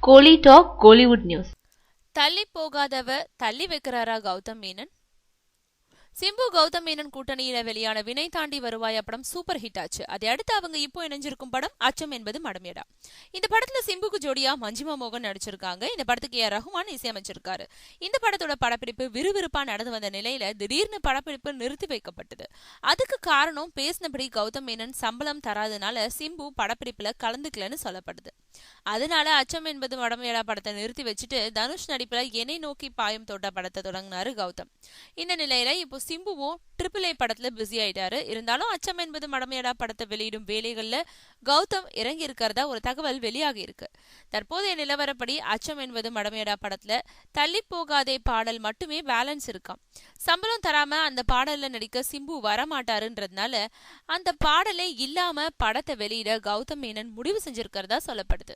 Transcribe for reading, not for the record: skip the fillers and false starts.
கோலி talk Kollywood news. தள்ளி போகாதவ தள்ளி வைக்கிறாரா கௌதம் மேனன்? சிம்பு கௌதம் மேனன் கூட்டணியில வெளியான வினை தாண்டி வருவாயா படம் சூப்பர் ஹிட் ஆச்சு. அதை அடுத்து அவங்க இப்போ இணைஞ்சிருக்கும் படம் அச்சம் என்பது மடமேடா. இந்த படத்துல சிம்புக்கு ஜோடியா மஞ்சிமா மோகன் நடிச்சிருக்காங்க. இந்த படத்துக்கு ரஹ்மான் இசையமைச்சிருக்காரு. இந்த படத்தோட படப்பிடிப்பு விறுவிறுப்பா நடந்து வந்த நிலையில திடீர்னு படப்பிடிப்பு நிறுத்தி வைக்கப்பட்டது. அதுக்கு காரணம் பேசினபடி கௌதம் மேனன் சம்பளம் தராதனால சிம்பு படப்பிடிப்புல கலந்துக்கலன்னு சொல்லப்படுது. அதனால அச்சம் என்பது மடமேடா படத்தை நிறுத்தி வச்சுட்டு தனுஷ் நடிப்புல என்னை நோக்கி பாயும் தோட்ட படத்தை தொடங்கினாரு கௌதம். இந்த நிலையில இப்போ சிம்புவும் AAA படத்துல பிஸி ஆயிட்டாரு. இருந்தாலும் அச்சம் என்பது மடமையடா படத்தை வெளியிடும் வேலைகள்ல கௌதம் இறங்கி இருக்கிறதா ஒரு தகவல் வெளியாகி இருக்கு. தற்போதைய நிலவரப்படி அச்சம் என்பது மடமையடா படத்துல தள்ளி போகாதே பாடல் மட்டுமே பேலன்ஸ் இருக்காம். சம்பளம் தராம அந்த பாடல்ல நடிக்க சிம்பு வரமாட்டாருன்றதுனால அந்த பாடலே இல்லாம படத்தை வெளியிட கௌதம் மேனன் முடிவு செஞ்சிருக்கிறதா சொல்லப்படுது.